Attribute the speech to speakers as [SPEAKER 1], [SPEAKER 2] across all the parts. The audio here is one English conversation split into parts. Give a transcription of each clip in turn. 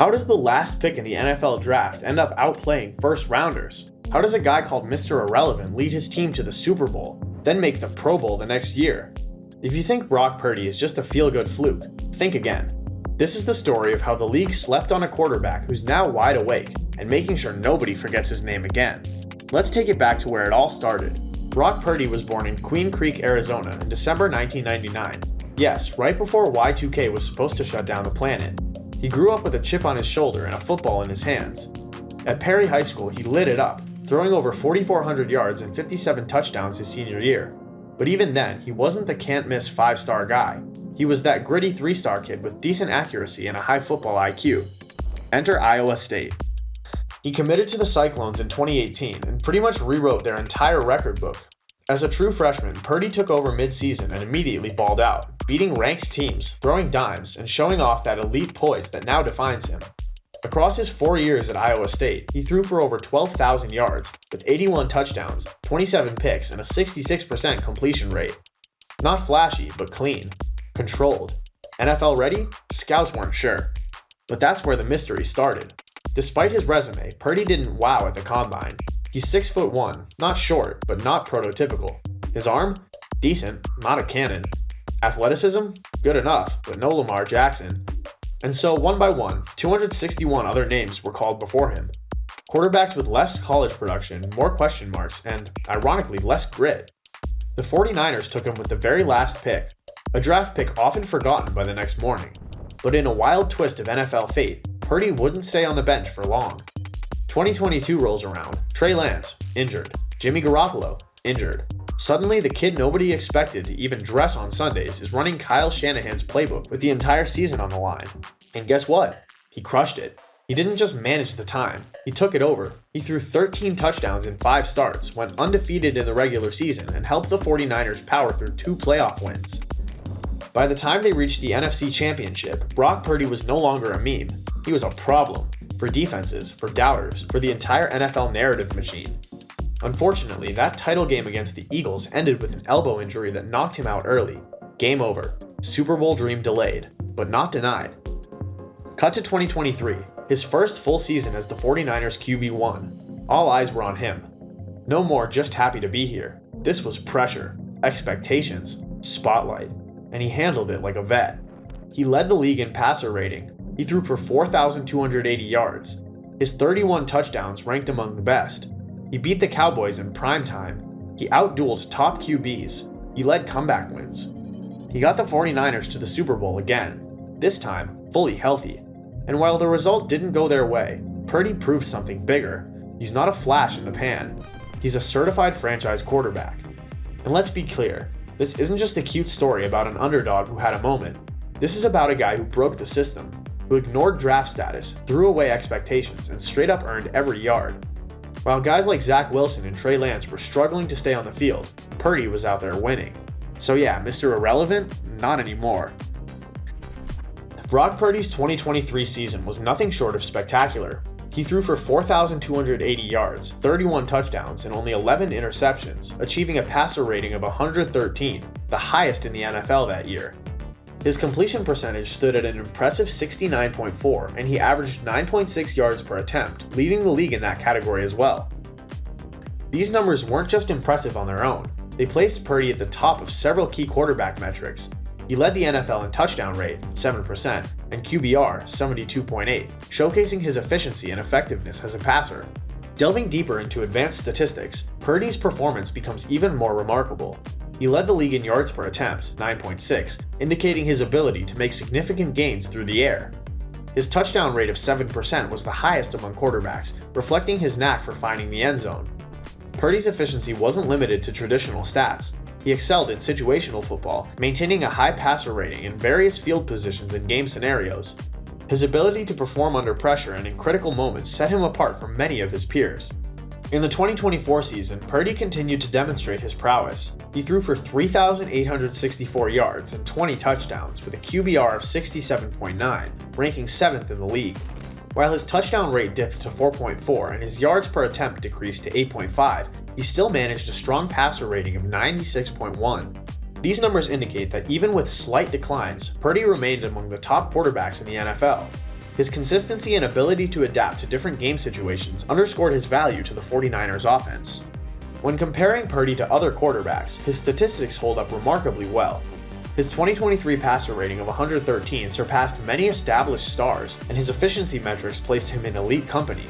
[SPEAKER 1] How does the last pick in the NFL draft end up outplaying first rounders? How does a guy called Mr. Irrelevant lead his team to the Super Bowl, then make the Pro Bowl the next year? If you think Brock Purdy is just a feel-good fluke, think again. This is the story of how the league slept on a quarterback who's now wide awake and making sure nobody forgets his name again. Let's take it back to where it all started. Brock Purdy was born in Queen Creek, Arizona in December 1999. Yes, right before Y2K was supposed to shut down the planet. He grew up with a chip on his shoulder and a football in his hands. At Perry High School, he lit it up, throwing over 4,400 yards and 57 touchdowns his senior year. But even then, he wasn't the can't-miss 5-star guy. He was that gritty 3-star kid with decent accuracy and a high football IQ. Enter Iowa State. He committed to the Cyclones in 2018 and pretty much rewrote their entire record book. As a true freshman, Purdy took over mid-season and immediately balled out, beating ranked teams, throwing dimes, and showing off that elite poise that now defines him. Across his 4 years at Iowa State, he threw for over 12,000 yards, with 81 touchdowns, 27 picks, and a 66% completion rate. Not flashy, but clean. Controlled. NFL ready? Scouts weren't sure. But that's where the mystery started. Despite his resume, Purdy didn't wow at the combine. He's 6'1", not short, but not prototypical. His arm? Decent, not a cannon. Athleticism? Good enough, but no Lamar Jackson. And so, one by one, 261 other names were called before him. Quarterbacks with less college production, more question marks, and, ironically, less grit. The 49ers took him with the very last pick, a draft pick often forgotten by the next morning. But in a wild twist of NFL fate, Purdy wouldn't stay on the bench for long. 2022 rolls around, Trey Lance, injured. Jimmy Garoppolo, injured. Suddenly, the kid nobody expected to even dress on Sundays is running Kyle Shanahan's playbook with the entire season on the line. And guess what? He crushed it. He didn't just manage the time, he took it over. He threw 13 touchdowns in 5 starts, went undefeated in the regular season, and helped the 49ers power through 2 playoff wins. By the time they reached the NFC Championship, Brock Purdy was no longer a meme. He was a problem. For defenses, for doubters, for the entire NFL narrative machine. Unfortunately, that title game against the Eagles ended with an elbow injury that knocked him out early. Game over. Super Bowl dream delayed, but not denied. Cut to 2023, his first full season as the 49ers QB1. All eyes were on him. No more just happy to be here. This was pressure, expectations, spotlight, and he handled it like a vet. He led the league in passer rating. He threw for 4,280 yards. His 31 touchdowns ranked among the best. He beat the Cowboys in prime time. He outdueled top QBs. He led comeback wins. He got the 49ers to the Super Bowl again, this time fully healthy. And while the result didn't go their way, Purdy proved something bigger. He's not a flash in the pan. He's a certified franchise quarterback. And let's be clear, this isn't just a cute story about an underdog who had a moment. This is about a guy who broke the system, who ignored draft status, threw away expectations, and straight up earned every yard. While guys like Zach Wilson and Trey Lance were struggling to stay on the field, Purdy was out there winning. So yeah, Mr. Irrelevant? Not anymore. Brock Purdy's 2023 season was nothing short of spectacular. He threw for 4,280 yards, 31 touchdowns, and only 11 interceptions, achieving a passer rating of 113, the highest in the NFL that year. His completion percentage stood at an impressive 69.4, and he averaged 9.6 yards per attempt, leading the league in that category as well. These numbers weren't just impressive on their own. They placed Purdy at the top of several key quarterback metrics. He led the NFL in touchdown rate, 7%, and QBR, 72.8, showcasing his efficiency and effectiveness as a passer. Delving deeper into advanced statistics, Purdy's performance becomes even more remarkable. He led the league in yards per attempt, 9.6, indicating his ability to make significant gains through the air. His touchdown rate of 7% was the highest among quarterbacks, reflecting his knack for finding the end zone. Purdy's efficiency wasn't limited to traditional stats. He excelled in situational football, maintaining a high passer rating in various field positions and game scenarios. His ability to perform under pressure and in critical moments set him apart from many of his peers. In the 2024 season, Purdy continued to demonstrate his prowess. He threw for 3,864 yards and 20 touchdowns with a QBR of 67.9, ranking 7th in the league. While his touchdown rate dipped to 4.4 and his yards per attempt decreased to 8.5, he still managed a strong passer rating of 96.1. These numbers indicate that even with slight declines, Purdy remained among the top quarterbacks in the NFL. His consistency and ability to adapt to different game situations underscored his value to the 49ers offense. When comparing Purdy to other quarterbacks, his statistics hold up remarkably well. His 2023 passer rating of 113 surpassed many established stars, and his efficiency metrics placed him in elite company.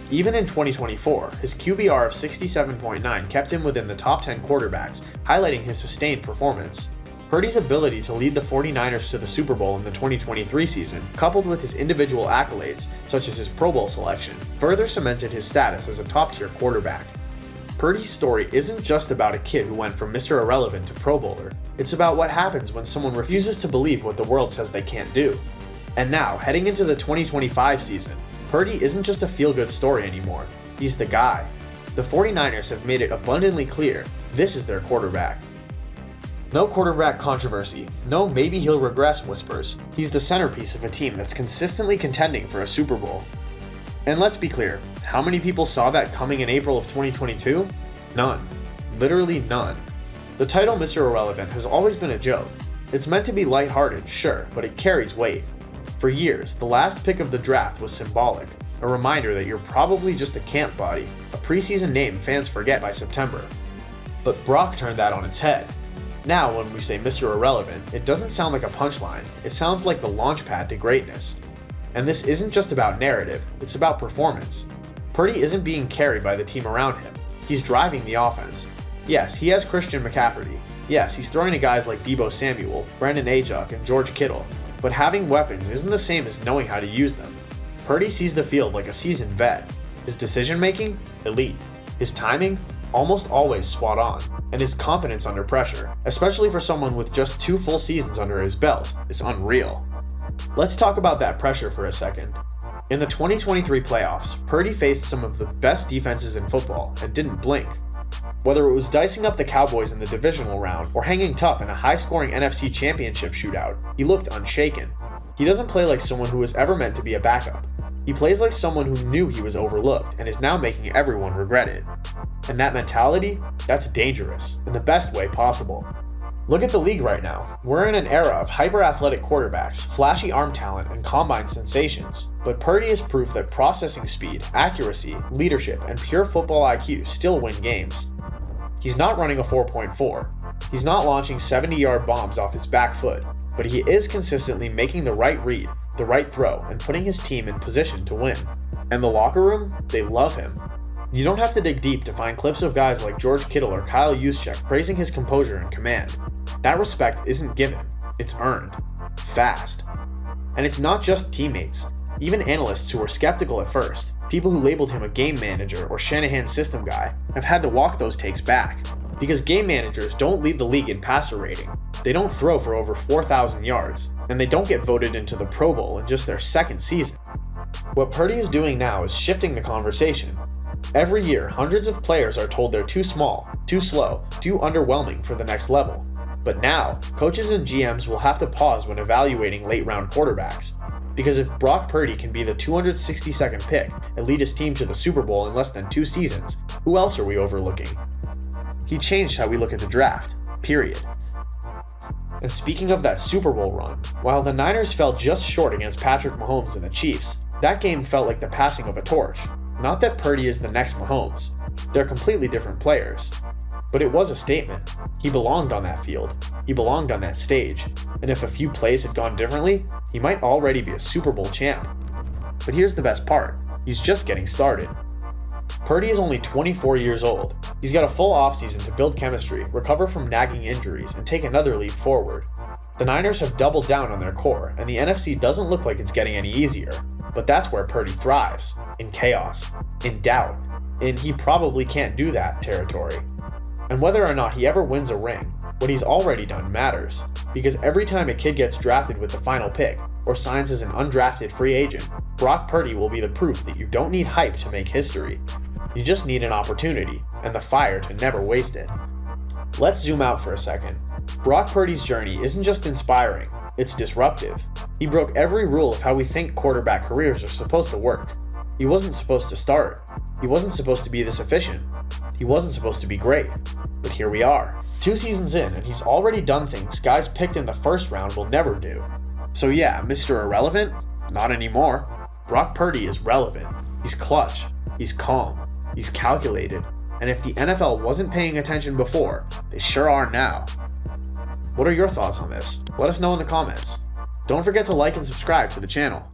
[SPEAKER 1] Even in 2024, his QBR of 67.9 kept him within the top 10 quarterbacks, highlighting his sustained performance. Purdy's ability to lead the 49ers to the Super Bowl in the 2023 season, coupled with his individual accolades, such as his Pro Bowl selection, further cemented his status as a top-tier quarterback. Purdy's story isn't just about a kid who went from Mr. Irrelevant to Pro Bowler. It's about what happens when someone refuses to believe what the world says they can't do. And now, heading into the 2025 season, Purdy isn't just a feel-good story anymore. He's the guy. The 49ers have made it abundantly clear this is their quarterback. No quarterback controversy, no maybe he'll regress whispers. He's the centerpiece of a team that's consistently contending for a Super Bowl. And let's be clear, how many people saw that coming in April of 2022? None. Literally none. The title Mr. Irrelevant has always been a joke. It's meant to be lighthearted, sure, but it carries weight. For years, the last pick of the draft was symbolic, a reminder that you're probably just a camp body, a preseason name fans forget by September. But Brock turned that on its head. Now, when we say Mr. Irrelevant, it doesn't sound like a punchline, it sounds like the launchpad to greatness. And this isn't just about narrative, it's about performance. Purdy isn't being carried by the team around him, he's driving the offense. Yes, he has Christian McCaffrey. Yes, he's throwing to guys like Deebo Samuel, Brandon Ayuk, and George Kittle. But having weapons isn't the same as knowing how to use them. Purdy sees the field like a seasoned vet. His decision-making? Elite. His timing? Almost always spot on. And his confidence under pressure, especially for someone with just 2 full seasons under his belt, is unreal. Let's talk about that pressure for a second. In the 2023 playoffs, Purdy faced some of the best defenses in football and didn't blink. Whether it was dicing up the Cowboys in the divisional round or hanging tough in a high-scoring NFC Championship shootout, he looked unshaken. He doesn't play like someone who was ever meant to be a backup. He plays like someone who knew he was overlooked and is now making everyone regret it. And that mentality? That's dangerous, in the best way possible. Look at the league right now. We're in an era of hyper-athletic quarterbacks, flashy arm talent, and combine sensations. But Purdy is proof that processing speed, accuracy, leadership, and pure football IQ still win games. He's not running a 4.4. He's not launching 70-yard bombs off his back foot, but he is consistently making the right read, the right throw, and putting his team in position to win. And the locker room, they love him. You don't have to dig deep to find clips of guys like George Kittle or Kyle Juszczyk praising his composure and command. That respect isn't given, it's earned. Fast. And it's not just teammates. Even analysts who were skeptical at first, people who labeled him a game manager or Shanahan's system guy, have had to walk those takes back. Because game managers don't lead the league in passer rating, they don't throw for over 4,000 yards, and they don't get voted into the Pro Bowl in just their second season. What Purdy is doing now is shifting the conversation. Every year, hundreds of players are told they're too small, too slow, too underwhelming for the next level. But now, coaches and GMs will have to pause when evaluating late-round quarterbacks. Because if Brock Purdy can be the 262nd pick and lead his team to the Super Bowl in less than 2 seasons, who else are we overlooking? He changed how we look at the draft, period. And speaking of that Super Bowl run, while the Niners fell just short against Patrick Mahomes and the Chiefs, that game felt like the passing of a torch. Not that Purdy is the next Mahomes. They're completely different players. But it was a statement. He belonged on that field. He belonged on that stage. And if a few plays had gone differently, he might already be a Super Bowl champ. But here's the best part. He's just getting started. Purdy is only 24 years old. He's got a full offseason to build chemistry, recover from nagging injuries, and take another leap forward. The Niners have doubled down on their core, and the NFC doesn't look like it's getting any easier. But that's where Purdy thrives. In chaos. In doubt. In he probably can't do that territory. And whether or not he ever wins a ring, what he's already done matters. Because every time a kid gets drafted with the final pick, or signs as an undrafted free agent, Brock Purdy will be the proof that you don't need hype to make history. You just need an opportunity, and the fire to never waste it. Let's zoom out for a second. Brock Purdy's journey isn't just inspiring, it's disruptive. He broke every rule of how we think quarterback careers are supposed to work. He wasn't supposed to start. He wasn't supposed to be this efficient. He wasn't supposed to be great. But here we are. 2 seasons in, and he's already done things guys picked in the first round will never do. So yeah, Mr. Irrelevant? Not anymore. Brock Purdy is relevant. He's clutch. He's calm. He's calculated. And if the NFL wasn't paying attention before, they sure are now. What are your thoughts on this? Let us know in the comments. Don't forget to like and subscribe to the channel.